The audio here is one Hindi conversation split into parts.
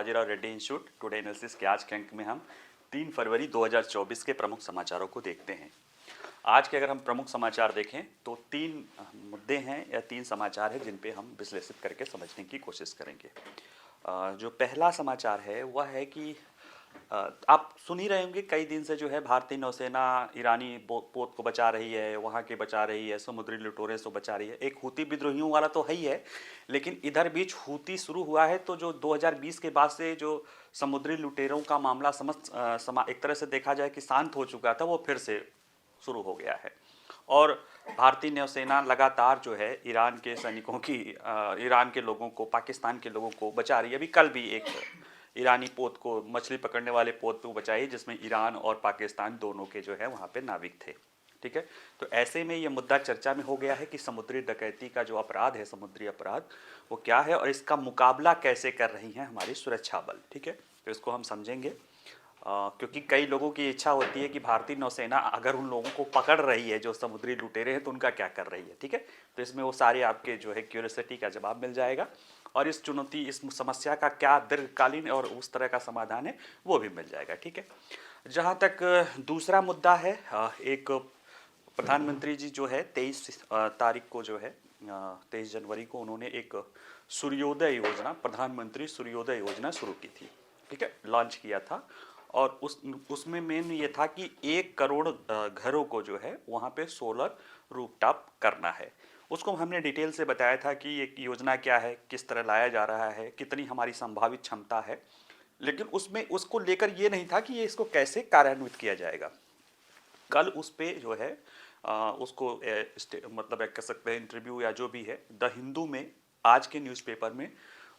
Bajirao Reddy institute today analysis के आज के अंक में हम 3 फरवरी 2024 के प्रमुख समाचारों को देखते हैं। आज के अगर हम प्रमुख समाचार देखें तो 3 मुद्दे हैं या 3 समाचार हैं जिन पे हम विश्लेषित करके समझने की कोशिश करेंगे। जो पहला समाचार है वह है कि आप सुन ही रहे होंगे कई दिन से जो है भारतीय नौसेना ईरानी पोत को बचा रही है, वहाँ के बचा रही है, समुद्री लुटेरों से बचा रही है। एक हूती विद्रोहियों वाला तो है ही है, लेकिन इधर बीच हूती शुरू हुआ है तो जो 2020 के बाद से जो समुद्री लुटेरों का मामला एक तरह से देखा जाए कि शांत हो चुका था, वो फिर से शुरू हो गया है। और भारतीय नौसेना लगातार जो है ईरान के सैनिकों की ईरान के लोगों को, पाकिस्तान के लोगों को बचा रही है। अभी कल भी एक ईरानी पोत को, मछली पकड़ने वाले पोत को बचाई जिसमें ईरान और पाकिस्तान दोनों के जो है वहाँ पे नाविक थे। ठीक है, तो ऐसे में ये मुद्दा चर्चा में हो गया है कि समुद्री डकैती का जो अपराध है, समुद्री अपराध, वो क्या है और इसका मुकाबला कैसे कर रही हैं हमारी सुरक्षा बल। ठीक है, तो इसको हम समझेंगे क्योंकि कई लोगों की इच्छा होती है कि भारतीय नौसेना अगर उन लोगों को पकड़ रही है जो समुद्री लुटेरे हैं तो उनका क्या कर रही है। ठीक है, तो इसमें वो सारे आपके जो है क्यूरियोसिटी का जवाब मिल जाएगा और इस चुनौती, इस समस्या का क्या दीर्घकालीन और उस तरह का समाधान है वो भी मिल जाएगा। ठीक है, जहाँ तक दूसरा मुद्दा है, एक प्रधानमंत्री जी जो है 23 तारीख को जो है 23 जनवरी को उन्होंने एक सूर्योदय योजना, प्रधानमंत्री सूर्योदय योजना शुरू की थी। ठीक है, लॉन्च किया था और उसमें मेन ये था कि 1 करोड़ घरों को जो है वहाँ पे सोलर रूफटॉप करना है। उसको हमने डिटेल से बताया था कि ये योजना क्या है, किस तरह लाया जा रहा है, कितनी हमारी संभावित क्षमता है, लेकिन उसमें उसको लेकर ये नहीं था कि ये इसको कैसे कार्यान्वित किया जाएगा। कल उस पे जो है उसको मतलब कह सकते हैं इंटरव्यू या जो भी है द हिंदू में, आज के न्यूज़पेपर में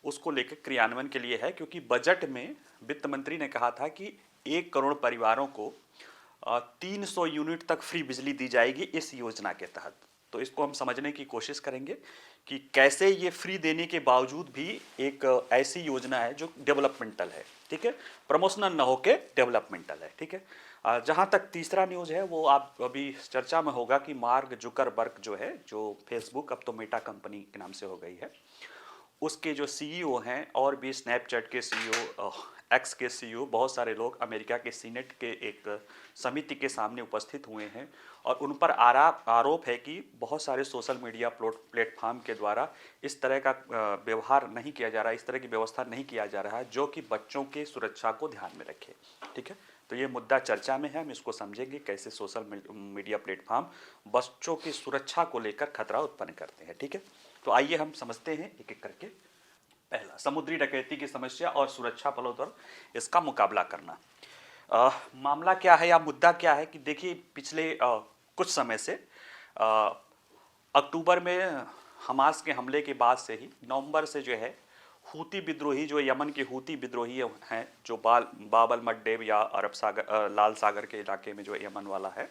उसको लेकर क्रियान्वयन के लिए है, क्योंकि बजट में वित्त मंत्री ने कहा था कि 1 करोड़ परिवारों को 300 यूनिट तक फ्री बिजली दी जाएगी इस योजना के तहत। तो इसको हम समझने की कोशिश करेंगे कि कैसे ये फ्री देने के बावजूद भी एक ऐसी योजना है जो डेवलपमेंटल है। ठीक है, प्रमोशनल ना होके डेवलपमेंटल है। ठीक है, जहाँ तक तीसरा न्यूज़ है वो आप अभी चर्चा में होगा कि मार्क जुकरबर्ग जो है, जो फेसबुक अब तो मेटा कंपनी के नाम से हो गई है, उसके जो सीईओ हैं और भी स्नैपचैट के सीईओ, एक्स के सीईओ, बहुत सारे लोग अमेरिका के सीनेट के एक समिति के सामने उपस्थित हुए हैं और उन पर आरोप है कि बहुत सारे सोशल मीडिया प्लेटफॉर्म के द्वारा इस तरह का व्यवहार नहीं किया जा रहा है, इस तरह की व्यवस्था नहीं किया जा रहा है जो कि बच्चों के सुरक्षा को ध्यान में रखे। ठीक है, तो ये मुद्दा चर्चा में है, हम इसको समझेंगे कैसे सोशल मीडिया प्लेटफॉर्म बच्चों की सुरक्षा को लेकर खतरा उत्पन्न करते हैं। ठीक है, तो आइए हम समझते हैं एक एक करके। पहला, समुद्री डकैती की समस्या और सुरक्षा बलों द्वारा इसका मुकाबला करना। मामला क्या है या मुद्दा क्या है कि देखिए पिछले कुछ समय से अक्टूबर में हमास के हमले के बाद से ही नवंबर से जो है हूती विद्रोही, जो यमन के हूती विद्रोही हैं, जो बाबल मड्डेब या अरब सागर, लाल सागर के इलाके में जो यमन वाला है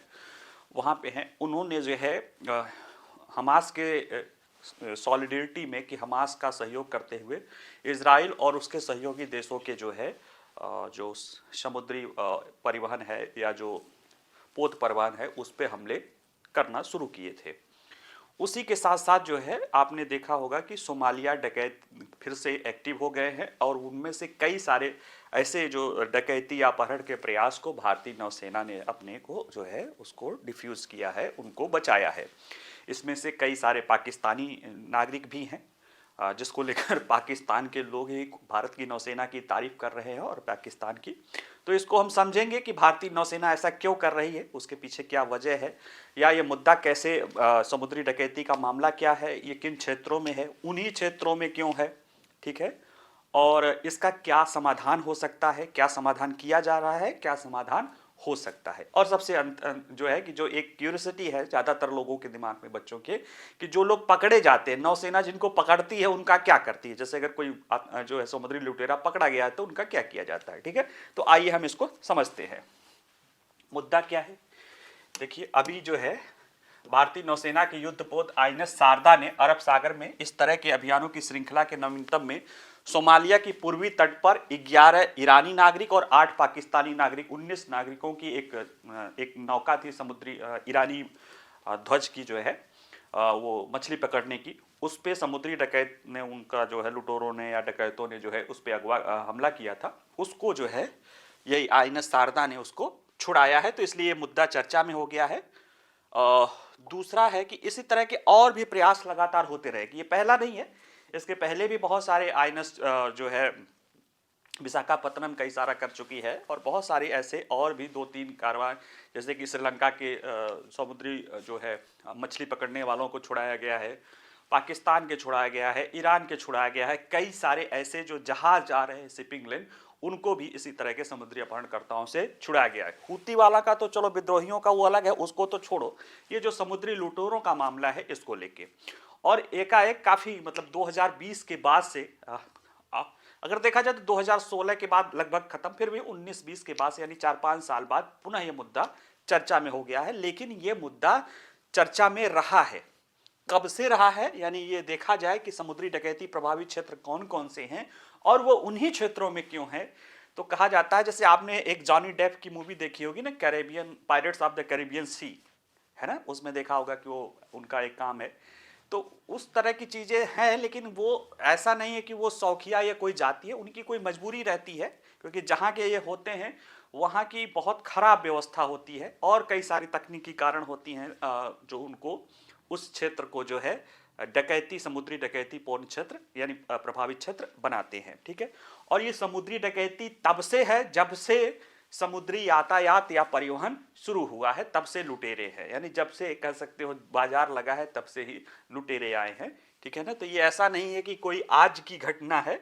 वहाँ पे हैं, उन्होंने जो है हमास के सॉलिडरिटी में कि हमास का सहयोग करते हुए इजराइल और उसके सहयोगी देशों के जो है जो समुद्री परिवहन है या जो पोत परिवहन है उस पे हमले करना शुरू किए थे। उसी के साथ साथ जो है आपने देखा होगा कि सोमालिया डकैत फिर से एक्टिव हो गए हैं और उनमें से कई सारे ऐसे जो डकैती या अपहरण के प्रयास को भारतीय नौसेना ने अपने को जो है उसको डिफ्यूज़ किया है, उनको बचाया है। इसमें से कई सारे पाकिस्तानी नागरिक भी हैं जिसको लेकर पाकिस्तान के लोग ही भारत की नौसेना की तारीफ कर रहे हैं और पाकिस्तान की। तो इसको हम समझेंगे कि भारतीय नौसेना ऐसा क्यों कर रही है, उसके पीछे क्या वजह है, या ये मुद्दा कैसे, समुद्री डकैती का मामला क्या है, ये किन क्षेत्रों में है, उन्हीं क्षेत्रों में क्यों है। ठीक है, और इसका क्या समाधान हो सकता है, क्या समाधान किया जा रहा है, क्या समाधान हो सकता है। और सबसे जो है कि जो एक क्यूरियोसिटी है ज़्यादातर लोगों के दिमाग में, बच्चों के, कि जो लोग पकड़े जाते हैं, नौसेना जिनको पकड़ती है उनका क्या करती है। जैसे अगर कोई जो है समुद्री लुटेरा पकड़ा गया है तो उनका क्या किया जाता है। ठीक है, तो आइए हम इसको समझते हैं। मुद्दा क्या है, देखिए अभी जो है भारतीय नौसेना के युद्धपोत आईएनएस शारदा ने अरब सागर में इस तरह के अभियानों की श्रृंखला के नवीनतम में सोमालिया की पूर्वी तट पर 11 ईरानी नागरिक और 8 पाकिस्तानी नागरिक, 19 नागरिकों की एक नौका थी समुद्री ईरानी ध्वज की जो है वो मछली पकड़ने की, उस पे समुद्री डकैत ने उनका जो है लुटेरों ने या डकैतों ने जो है उस पे हमला किया था, उसको जो है यही आइनस शारदा ने उसको छुड़ाया है। तो इसलिए ये मुद्दा चर्चा में हो गया है। दूसरा है कि इसी तरह के और भी प्रयास लगातार होते रहे, कि ये पहला नहीं है, इसके पहले भी बहुत सारे आइनस जो है विशाखापत्तनम कई सारा कर चुकी है, और बहुत सारे ऐसे और भी 2-3 कार्रवाई, जैसे कि श्रीलंका के समुद्री जो है मछली पकड़ने वालों को छुड़ाया गया है, पाकिस्तान के छुड़ाया गया है, ईरान के छुड़ाया गया है, कई सारे ऐसे जो जहाज जा रहे हैं शिपिंग लेन, उनको भी इसी तरह के समुद्री अपहरणकर्ताओं से छुड़ाया गया है। हूती वाला का तो चलो विद्रोहियों का वो अलग है, उसको तो छोड़ो, ये जो समुद्री लुटेरों का मामला है इसको लेके, और एकाएक काफी मतलब 2020 के बाद से अगर देखा जाए तो 2016 के बाद लगभग खत्म, फिर भी 19-20 के बाद से यानी 4-5 साल बाद पुनः ये मुद्दा चर्चा में हो गया है। लेकिन ये मुद्दा चर्चा में रहा है, कब से रहा है, यानी ये देखा जाए कि समुद्री डकैती प्रभावित क्षेत्र कौन कौन से हैं और वो उन्हीं क्षेत्रों में क्यों है। तो कहा जाता है, जैसे आपने एक जॉनी डेप की मूवी देखी होगी ना, Caribbean, Pirates of the Caribbean sea, है ना, उसमें देखा होगा कि वो उनका एक काम है, तो उस तरह की चीजें हैं। लेकिन वो ऐसा नहीं है कि वो शौकिया या कोई जाति है, उनकी कोई मजबूरी रहती है, क्योंकि जहाँ के ये होते हैं वहाँ की बहुत खराब व्यवस्था होती है और कई सारी तकनीकी कारण होती हैं जो उनको उस क्षेत्र को जो है डकैती, समुद्री डकैती पूर्ण क्षेत्र यानी प्रभावित क्षेत्र बनाते हैं। ठीक है, और ये समुद्री डकैती तब से है जब से समुद्री यातायात या परिवहन शुरू हुआ है, तब से लुटेरे हैं, यानी जब से कह सकते हो बाजार लगा है तब से ही लुटेरे आए हैं। ठीक है ना, तो ये ऐसा नहीं है कि कोई आज की घटना है,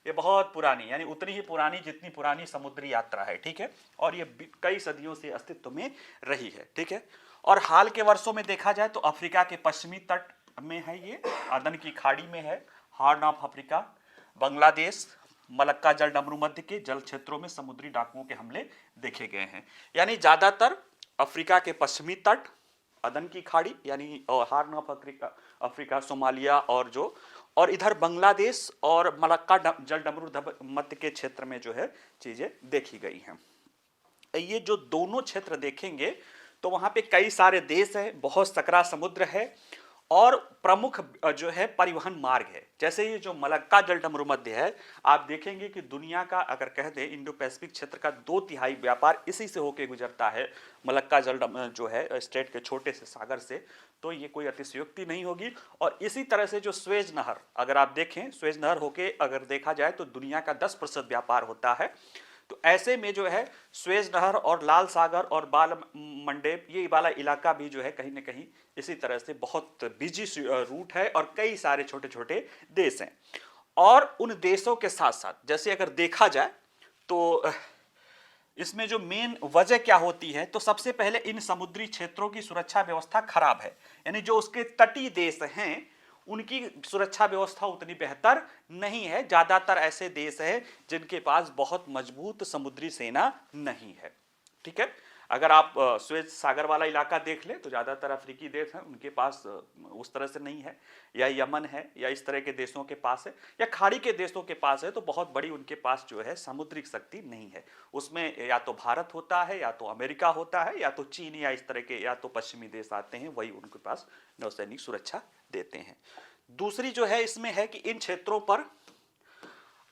ये बहुत पुरानी, यानी उतनी ही पुरानी जितनी पुरानी समुद्री यात्रा है। ठीक है, और ये कई सदियों से अस्तित्व में रही है। ठीक है, और हाल के वर्षों में देखा जाए तो अफ्रीका के पश्चिमी तट में है, ये अदन की खाड़ी में है, horn of Africa, Bangladesh, Malacca जल डमरू मध्य के जल क्षेत्रों में समुद्री डाकुओं के हमले देखे गए हैं। यानी ज्यादातर अफ्रीका के पश्चिमी तट, अदन की खाड़ी यानी हॉर्न ऑफ अफ्रीका, सोमालिया और इधर बांग्लादेश और मलक्का जल डमरू मध्य के क्षेत्र में जो है चीजें देखी गई हैं। ये जो दोनों क्षेत्र देखेंगे तो वहां पे कई सारे देश हैं, बहुत सकरा समुद्र है और प्रमुख जो है परिवहन मार्ग है। जैसे ये जो मलक्का जल डमरू मध्य है, आप देखेंगे कि दुनिया का अगर कह दें इंडो पैसिफिक क्षेत्र का 2/3 व्यापार इसी से होके गुजरता है, मलक्का जल जो है स्टेट के छोटे से सागर से, तो ये कोई अतिशयोक्ति नहीं होगी। और इसी तरह से जो स्वेज नहर, अगर आप देखें स्वेज नहर होके अगर देखा जाए तो दुनिया का 10% व्यापार होता है। तो ऐसे में जो है स्वेज नहर और लाल सागर और बाल मंडेप, ये वाला इलाका भी जो है कहीं ना कहीं इसी तरह से बहुत बिजी रूट है और कई सारे छोटे छोटे देश हैं। और उन देशों के साथ साथ जैसे अगर देखा जाए तो इसमें जो मेन वजह क्या होती है, तो सबसे पहले इन समुद्री क्षेत्रों की सुरक्षा व्यवस्था खराब है, यानी जो उसके तटीय देश हैं उनकी सुरक्षा व्यवस्था उतनी बेहतर नहीं है। ज्यादातर ऐसे देश हैं जिनके पास बहुत मजबूत समुद्री सेना नहीं है। ठीक है, अगर आप स्वेज सागर वाला इलाका देख लें तो ज्यादातर अफ्रीकी देश हैं, उनके पास उस तरह से नहीं है, या यमन है या इस तरह के देशों के पास है, या खाड़ी के देशों के पास है, तो बहुत बड़ी उनके पास जो है सामुद्रिक शक्ति नहीं है। उसमें या तो भारत होता है या तो अमेरिका होता है या तो चीन या इस तरह के या तो पश्चिमी देश आते हैं, वही उनके पास नौसैनिक सुरक्षा देते हैं। दूसरी जो है इसमें है कि इन क्षेत्रों पर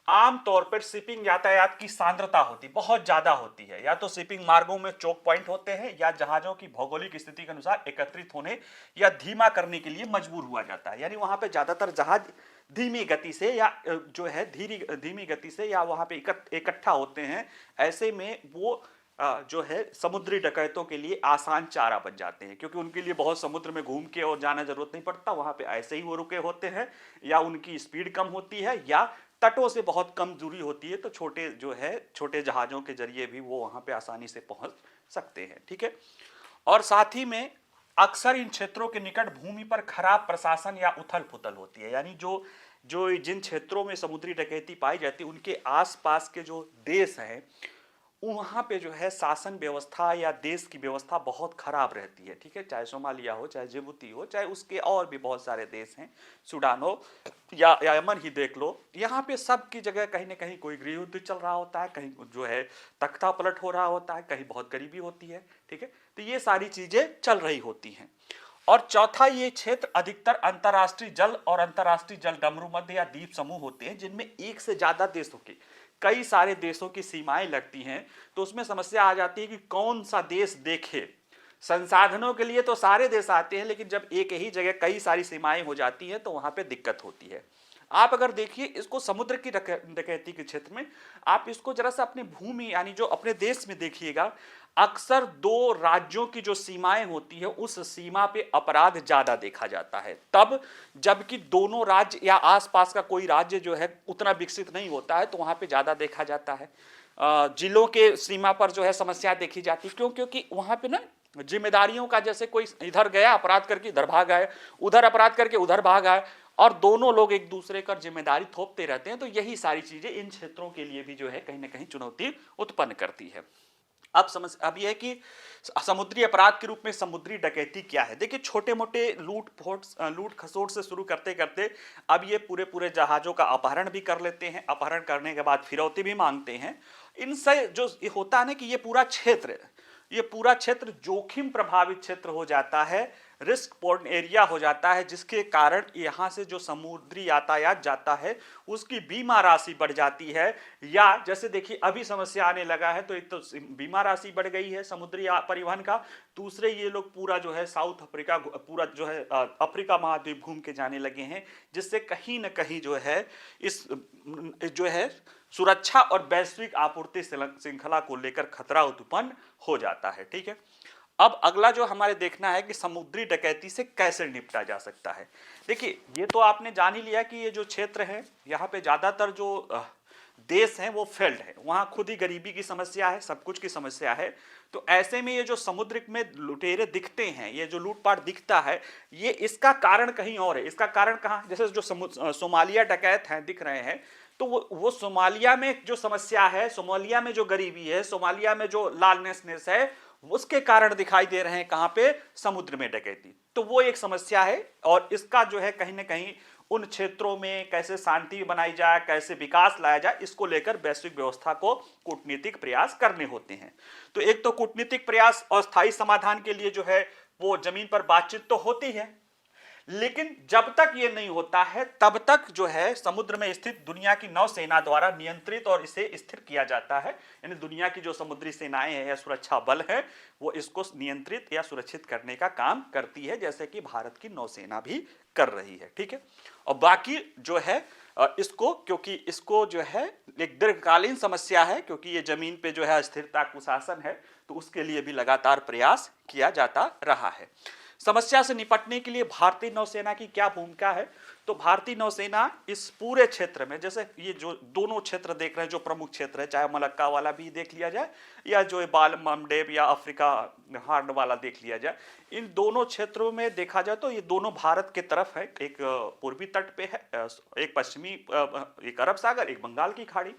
आमतौर पर शिपिंग यातायात की सांद्रता होती बहुत ज्यादा होती है, या तो शिपिंग मार्गों में चोक पॉइंट होते हैं या जहाजों की भौगोलिक स्थिति के अनुसार एकत्रित होने या धीमा करने के लिए मजबूर हुआ जाता है। यानी वहां पे ज्यादातर जहाज धीमी गति से या जो है धीमी गति से या वहां पे इकट्ठा होते हैं। ऐसे में वो जो है समुद्री डकैतों के लिए आसान चारा बन जाते हैं, क्योंकि उनके लिए बहुत समुद्र में घूम के और जाना जरूरत नहीं पड़ता, वहां पे ऐसे ही वो रुके होते हैं, या उनकी स्पीड कम होती है या तटों से बहुत कम दूरी होती है, तो छोटे जहाजों के जरिए भी वो वहां पे आसानी से पहुंच सकते हैं। ठीक है, और साथ ही में अक्सर इन क्षेत्रों के निकट भूमि पर खराब प्रशासन या उथल पुथल होती है। यानी जो जिन क्षेत्रों में समुद्री डकैती पाई जाती है उनके आसपास के जो देश हैं वहां पे जो है शासन व्यवस्था या देश की व्यवस्था बहुत खराब रहती है। ठीक है, चाहे सोमालिया हो, चाहे जिबूती हो, चाहे उसके और भी बहुत सारे देश हैं, सूडान हो या यमन ही देख लो, यहाँ पे सब की जगह कहीं ना कहीं कोई गृह युद्ध चल रहा होता है, कहीं जो है तख्ता पलट हो रहा होता है, कहीं बहुत गरीबी होती है। ठीक है, तो ये सारी चीजें चल रही होती हैं। और चौथा, ये क्षेत्र अधिकतर अंतर्राष्ट्रीय जल और अंतर्राष्ट्रीय जल डमरू मध्य या द्वीप समूह होते हैं, जिनमें एक से ज्यादा देशों की, कई सारे देशों की सीमाएं लगती हैं। तो उसमें समस्या आ जाती है कि कौन सा देश देखे। संसाधनों के लिए तो सारे देश आते हैं, लेकिन जब एक ही जगह कई सारी सीमाएं हो जाती हैं तो वहां पे दिक्कत होती है। आप अगर देखिए इसको समुद्र की डकैती के क्षेत्र में, आप इसको जरा सा अपनी भूमि यानी जो अपने देश में देखिएगा, अक्सर दो राज्यों की जो सीमाएं होती है उस सीमा पे अपराध ज्यादा देखा जाता है तब, जबकि दोनों राज्य या आसपास का कोई राज्य जो है उतना विकसित नहीं होता है तो वहां पे ज्यादा देखा जाता है। जिलों के सीमा पर जो है समस्या देखी जाती है, क्यों? क्योंकि वहां पे ना जिम्मेदारियों का, जैसे कोई इधर गया अपराध करके इधर भाग आए, उधर अपराध करके उधर भाग आए, और दोनों लोग एक दूसरे पर जिम्मेदारी थोपते रहते हैं। तो यही सारी चीजें इन क्षेत्रों के लिए भी जो है कहीं ना कहीं चुनौती उत्पन्न करती है। अब यह है कि समुद्री अपराध के रूप में समुद्री डकैती क्या है। देखिए, छोटे मोटे लूट खसोट से शुरू करते करते अब ये पूरे पूरे जहाजों का अपहरण भी कर लेते हैं। अपहरण करने के बाद फिरौती भी मांगते हैं। इनसे जो होता है ना कि ये पूरा क्षेत्र जोखिम प्रभावित क्षेत्र हो जाता है, रिस्क पोर्न एरिया हो जाता है, जिसके कारण यहां से जो समुद्री यातायात जाता है उसकी बीमा राशि बढ़ जाती है। या जैसे देखिए अभी समस्या आने लगा है, तो एक तो बीमा राशि बढ़ गई है समुद्री परिवहन का, दूसरे ये लोग पूरा जो है साउथ अफ्रीका, पूरा जो है अफ्रीका महाद्वीप घूम के जाने लगे हैं, जिससे कहीं ना कहीं जो है इस जो है सुरक्षा और वैश्विक आपूर्ति श्रृंखला को लेकर खतरा उत्पन्न हो जाता है। ठीक है, अब अगला जो हमारे देखना है कि समुद्री डकैती से कैसे निपटा जा सकता है। देखिए, ये तो आपने जान ही लिया कि ये जो क्षेत्र है यहाँ पे ज्यादातर जो देश हैं वो फेल्ड है, वहां खुद ही गरीबी की समस्या है, सब कुछ की समस्या है। तो ऐसे में ये जो समुद्र में लुटेरे दिखते हैं, ये जो लूटपाट दिखता है, ये इसका कारण कहीं और है। इसका कारण कहाँ? जैसे जो सोमालिया डकैत हैं दिख रहे हैं, तो वो सोमालिया में जो समस्या है, सोमालिया में जो गरीबी है, सोमालिया में जो लालनेसनेस है, उसके कारण दिखाई दे रहे हैं कहां पे? समुद्र में डकैती। तो वो एक समस्या है, और इसका जो है कहीं ना कहीं उन क्षेत्रों में कैसे शांति बनाई जाए, कैसे विकास लाया जाए, इसको लेकर वैश्विक व्यवस्था को कूटनीतिक प्रयास करने होते हैं। तो एक तो कूटनीतिक प्रयास और स्थायी समाधान के लिए जो है वो जमीन पर बातचीत तो होती है, लेकिन जब तक ये नहीं होता है तब तक जो है समुद्र में स्थित दुनिया की नौसेना द्वारा नियंत्रित और इसे स्थिर किया जाता है। यानी दुनिया की जो समुद्री सेनाएं हैं या सुरक्षा बल है, वो इसको नियंत्रित या सुरक्षित करने का काम करती है, जैसे कि भारत की नौसेना भी कर रही है। ठीक है, और बाकी जो है इसको, क्योंकि इसको जो है एक दीर्घकालीन समस्या है, क्योंकि ये जमीन पे जो है स्थिरता कुशासन है, तो उसके लिए भी लगातार प्रयास किया जाता रहा है। समस्या से निपटने के लिए भारतीय नौसेना की क्या भूमिका है? तो भारतीय नौसेना इस पूरे क्षेत्र में, जैसे ये जो दोनों क्षेत्र देख रहे हैं, जो प्रमुख क्षेत्र है, चाहे मलक्का वाला भी देख लिया जाए या जो बाल मंडेब या अफ्रीका हार्न वाला देख लिया जाए, इन दोनों क्षेत्रों में देखा जाए तो ये दोनों भारत के तरफ है। एक पूर्वी तट पे है, एक पश्चिमी, एक अरब सागर, एक बंगाल की खाड़ी,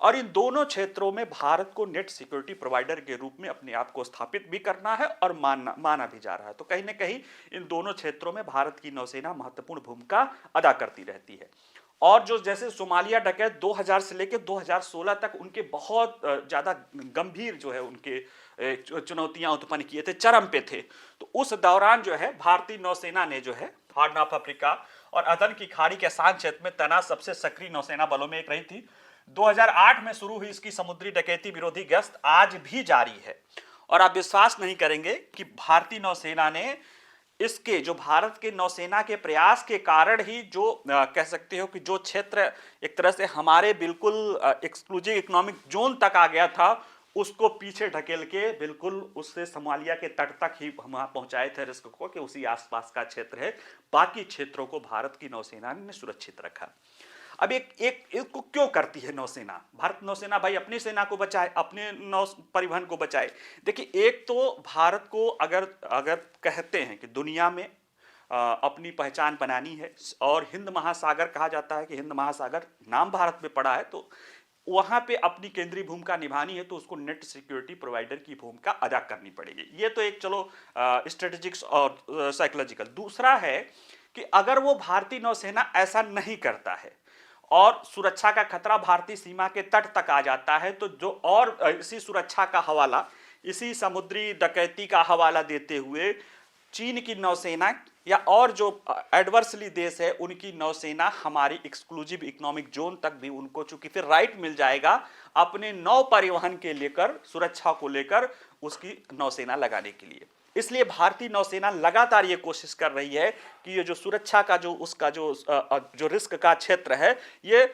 और इन दोनों क्षेत्रों में भारत को नेट सिक्योरिटी प्रोवाइडर के रूप में अपने आप को स्थापित भी करना है और माना भी जा रहा है। तो कहीं ना कहीं इन दोनों क्षेत्रों में भारत की नौसेना महत्वपूर्ण भूमिका अदा करती रहती है। और जो जैसे सोमालिया डकैत 2000 से लेकर 2016 तक उनके बहुत ज्यादा गंभीर जो है उनके चुनौतियां उत्पन्न किए थे, चरम पे थे। तो उस दौरान जो है भारतीय नौसेना ने जो है हॉर्न ऑफ अफ्रीका और अदन की खाड़ी के शांत क्षेत्र में तैनात सबसे सक्रिय नौसेना बलों में एक रही थी। 2008 में शुरू हुई इसकी समुद्री डकैती विरोधी गश्त आज भी जारी है, और आप विश्वास नहीं करेंगे कि भारतीय नौसेना ने इसके, जो भारत के नौसेना के प्रयास के कारण ही जो कह सकते हो कि जो क्षेत्र एक तरह से हमारे बिल्कुल एक्सक्लूसिव इकोनॉमिक जोन तक आ गया था, उसको पीछे ढकेल के बिल्कुल उससे सोमालिया के तट तक ही हम वहां पहुंचाए थे रिस्क को, कि उसी आसपास का क्षेत्र है, बाकी क्षेत्रों को भारत की नौसेना ने सुरक्षित रखा। अब इसको क्यों करती है नौसेना? भारत नौसेना भाई अपनी सेना को बचाए, अपने नौ परिवहन को बचाए। देखिए, एक तो भारत को अगर कहते हैं कि दुनिया में अपनी पहचान बनानी है, और हिंद महासागर कहा जाता है कि हिंद महासागर नाम भारत में पड़ा है, तो वहां पे अपनी केंद्रीय भूमिका निभानी है, तो उसको नेट सिक्योरिटी प्रोवाइडर की भूमिका अदा करनी पड़ेगी। ये तो एक चलो स्ट्रेटेजिक्स और साइकोलॉजिकल। दूसरा है कि अगर वो भारतीय नौसेना ऐसा नहीं करता है और सुरक्षा का खतरा भारतीय सीमा के तट तक आ जाता है, तो जो और इसी सुरक्षा का हवाला, इसी समुद्री डकैती का हवाला देते हुए चीन की नौसेना या और जो एडवर्सली देश है उनकी नौसेना हमारी एक्सक्लूसिव इकोनॉमिक जोन तक भी उनको चूंकि फिर राइट मिल जाएगा अपने नौ परिवहन के लेकर, सुरक्षा को लेकर उसकी नौसेना लगाने के लिए। इसलिए भारतीय नौसेना लगातार ये कोशिश कर रही है कि ये जो सुरक्षा का जो उसका जो रिस्क का क्षेत्र है ये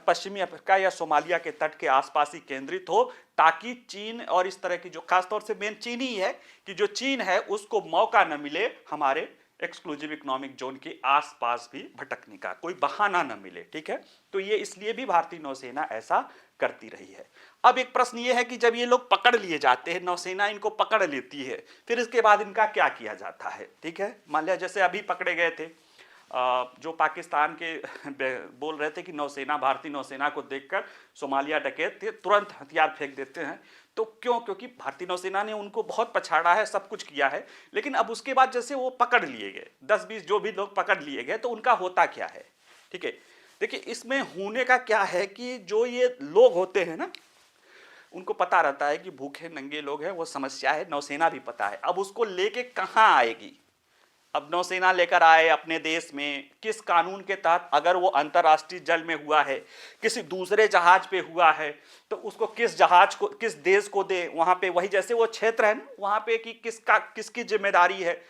पश्चिमी अफ्रीका या सोमालिया के तट के आसपास ही केंद्रित हो, ताकि चीन और इस तरह की जो खासतौर से मेन चीन ही है कि जो चीन है उसको मौका न मिले हमारे एक्सक्लूसिव इकोनॉमिक जोन के आसपास भी भटकने का, कोई बहाना न मिले। ठीक है, तो ये इसलिए भी भारतीय नौसेना ऐसा करती रही है। अब एक प्रश्न ये है कि जब ये लोग पकड़ लिए जाते हैं, नौसेना इनको पकड़ लेती है, फिर इसके बाद इनका क्या किया जाता है? ठीक है, मान लिया जैसे अभी पकड़े गए थे जो पाकिस्तान के बोल रहे थे कि नौसेना, भारतीय नौसेना को देखकर सोमालिया डकैत थे, तुरंत हथियार फेंक देते हैं। तो क्यों? क्योंकि भारतीय नौसेना ने उनको बहुत पछाड़ा है, सब कुछ किया है, लेकिन अब उसके बाद जैसे वो पकड़ लिए गए, 10-20 जो भी लोग पकड़ लिए गए, तो उनका होता क्या है? ठीक है, देखिए इसमें होने का क्या है कि जो ये लोग होते हैं ना, उनको पता रहता है कि भूखे नंगे लोग हैं, वो समस्या है, नौसेना भी पता है। अब उसको लेके कहाँ आएगी? अब नौसेना लेकर आए अपने देश में, किस कानून के तहत? अगर वो अंतर्राष्ट्रीय जल में हुआ है, किसी दूसरे जहाज पे हुआ है, तो उसको किस जहाज को, किस देश को दे? वहां पे वही जैसे वो क्षेत्र है ना, वहां पे कि किसकी जिम्मेदारी है,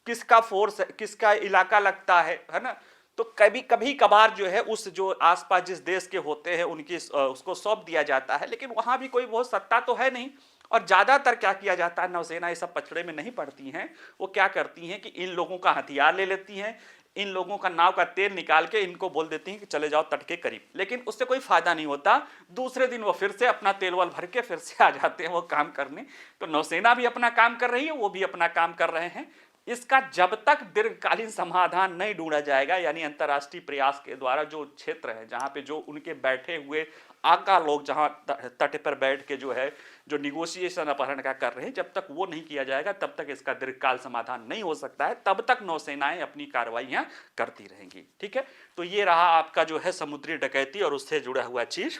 किसका फोर्स है, किसका इलाका लगता है ना? तो कभी कभार जो है उस जो आसपास जिस देश के होते हैं उनकी उसको सौंप दिया जाता है, लेकिन वहां भी कोई बहुत सत्ता तो है नहीं। और ज्यादातर क्या किया जाता है, नौसेना ये सब पछड़े में नहीं पड़ती हैं, वो क्या करती हैं कि इन लोगों का हथियार ले लेती हैं, इन लोगों का नाव का तेल निकाल के इनको बोल देती हैं कि चले जाओ तट के करीब, लेकिन उससे कोई फायदा नहीं होता। दूसरे दिन वो फिर से अपना तेल वल भर के फिर से आ जाते हैं वो काम करने। तो नौसेना भी अपना काम कर रही है, वो भी अपना काम कर रहे हैं। इसका जब तक दीर्घकालीन समाधान नहीं ढूंढा जाएगा, यानी अंतर्राष्ट्रीय प्रयास के द्वारा जो क्षेत्र है जहां पे जो उनके बैठे हुए आका लोग जहां तट पर बैठ के जो है जो निगोशिएशन अपहरण का कर रहे हैं, जब तक वो नहीं किया जाएगा तब तक इसका दीर्घकाल समाधान नहीं हो सकता है। तब तक नौसेनाएं अपनी कार्रवाइयां करती रहेंगी। ठीक है, तो ये रहा आपका जो है समुद्री डकैती और उससे जुड़ा हुआ चीज।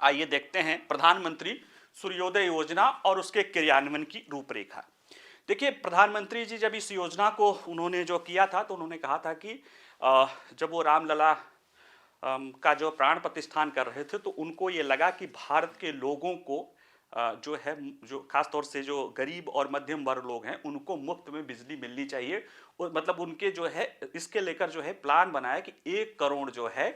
आइए देखते हैं प्रधानमंत्री सूर्योदय योजना और उसके क्रियान्वयन की रूपरेखा। देखिए प्रधानमंत्री जी जब इस योजना को उन्होंने जो किया था, तो उन्होंने कहा था कि जब वो रामलला का जो प्राण प्रतिष्ठान कर रहे थे, तो उनको ये लगा कि भारत के लोगों को जो है, जो खासतौर से जो गरीब और मध्यम वर्ग लोग हैं, उनको मुफ्त में बिजली मिलनी चाहिए। और मतलब उनके जो है इसके लेकर जो है प्लान बनाया कि 1 करोड़ जो है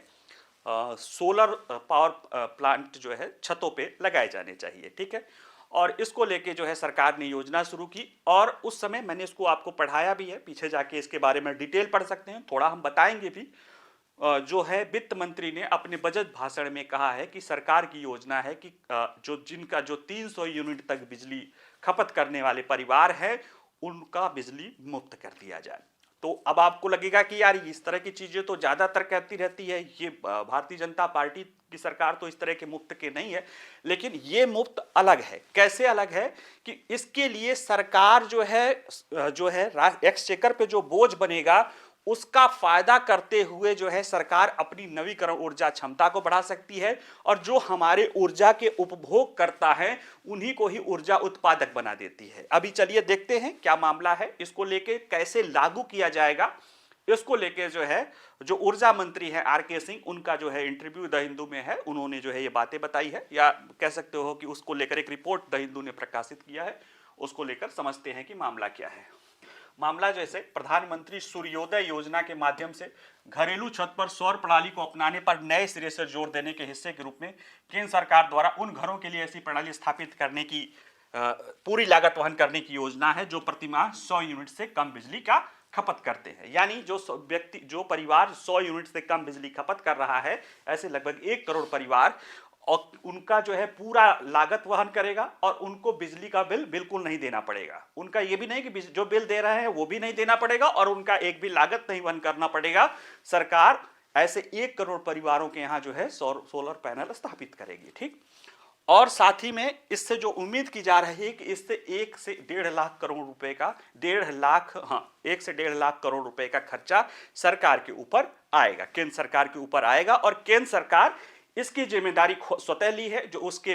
सोलर पावर प्लांट जो है छतों पे लगाए जाने चाहिए। ठीक है, और इसको लेके जो है सरकार ने योजना शुरू की, और उस समय मैंने इसको आपको पढ़ाया भी है, पीछे जाके इसके बारे में डिटेल पढ़ सकते हैं, थोड़ा हम बताएंगे भी। जो है वित्त मंत्री ने अपने बजट भाषण में कहा है कि सरकार की योजना है कि जिनका जो 300 यूनिट तक बिजली खपत करने वाले परिवार हैं, उनका बिजली मुफ्त कर दिया जाए। तो अब आपको लगेगा कि यार इस तरह की चीजें तो ज्यादातर कहती रहती है ये भारतीय जनता पार्टी की सरकार, तो इस तरह के मुफ्त के नहीं है, लेकिन ये मुफ्त अलग है। कैसे अलग है कि इसके लिए सरकार जो है एक्सचेकर पे जो बोझ बनेगा उसका फायदा करते हुए जो है सरकार अपनी नवीकरण ऊर्जा क्षमता को बढ़ा सकती है, और जो हमारे ऊर्जा के उपभोग करता है उन्हीं को ही ऊर्जा उत्पादक बना देती है। अभी चलिए देखते हैं क्या मामला है, इसको लेके कैसे लागू किया जाएगा। इसको लेके जो है जो ऊर्जा मंत्री है आर.के. सिंह, उनका जो है इंटरव्यू द हिंदू में है, उन्होंने जो है ये बातें बताई है, या कह सकते हो कि उसको लेकर एक रिपोर्ट द हिंदू ने प्रकाशित किया है। उसको लेकर समझते हैं कि मामला क्या है। मामला जैसे प्रधानमंत्री सूर्योदय योजना के माध्यम से घरेलू छत पर सौर प्रणाली को अपनाने पर नए सिरे से जोर देने के हिस्से के रूप में केंद्र सरकार द्वारा उन घरों के लिए ऐसी प्रणाली स्थापित करने की पूरी लागत वहन करने की योजना है जो प्रतिमाह 100 यूनिट से कम बिजली का खपत करते हैं। यानी जो परिवार 100 यूनिट से कम बिजली खपत कर रहा है, ऐसे लगभग 1 करोड़ परिवार, और उनका जो है पूरा लागत वहन करेगा, और उनको बिजली का बिल बिल्कुल नहीं देना पड़ेगा। उनका ये भी नहीं कि जो बिल दे रहे हैं वो भी नहीं देना पड़ेगा, और उनका एक भी लागत नहीं वहन करना पड़ेगा। सरकार ऐसे 1 करोड़ परिवारों के यहाँ जो है सोलर पैनल स्थापित करेगी। ठीक, और साथ ही में इससे जो उम्मीद की जा रही है कि इससे 1 से 1.5 लाख करोड़ रुपए का 1 से 1.5 लाख करोड़ रुपए का खर्चा सरकार के ऊपर आएगा, केंद्र सरकार के ऊपर आएगा, और केंद्र सरकार इसकी जिम्मेदारी स्वतः ली है, जो उसके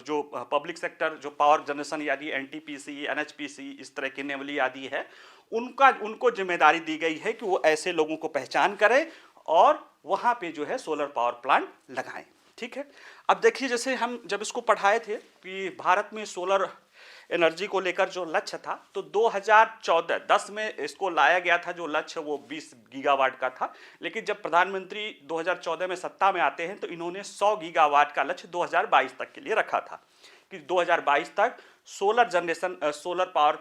जो पब्लिक सेक्टर जो पावर जनरेशन आदि एनटीपीसी, एनएचपीसी, इस तरह की नेवली आदि है, उनको जिम्मेदारी दी गई है कि वो ऐसे लोगों को पहचान करें और वहाँ पे जो है सोलर पावर प्लांट लगाएं। ठीक है, अब देखिए जैसे हम जब इसको पढ़ाए थे कि भारत में सोलर एनर्जी को लेकर जो लक्ष्य था, तो 2014-10 में इसको लाया गया था, जो लक्ष्य वो 20 गीगावाट का था। लेकिन जब प्रधानमंत्री 2014 में सत्ता में आते हैं तो इन्होंने 100 गीगावाट का लक्ष्य 2022 तक के लिए रखा था कि 2022 तक सोलर जनरेशन, सोलर पावर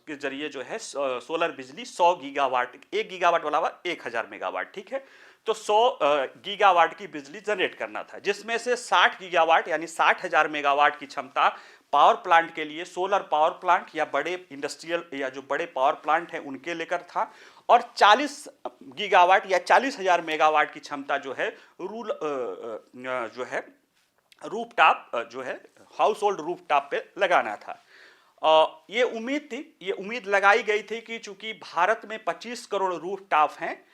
के जरिए जो है सोलर बिजली 100 गीगावाट, 1 गीगावाट वाला 1000 मेगावाट, ठीक है, तो 100 गीगावाट की बिजली जनरेट करना था, जिसमें से 60 गीगावाट यानी 60,000 मेगावाट की क्षमता पावर प्लांट के लिए, सोलर पावर प्लांट या बड़े इंडस्ट्रियल या जो बड़े पावर प्लांट हैं उनके लेकर था, और 40 गीगावाट या 40,000 मेगावाट की क्षमता जो है रूफटॉप जो है हाउस होल्ड रूफटॉप पे लगाना था। ये उम्मीद लगाई गई थी कि चूंकि भारत में 25 करोड़ रूफटॉप हैं,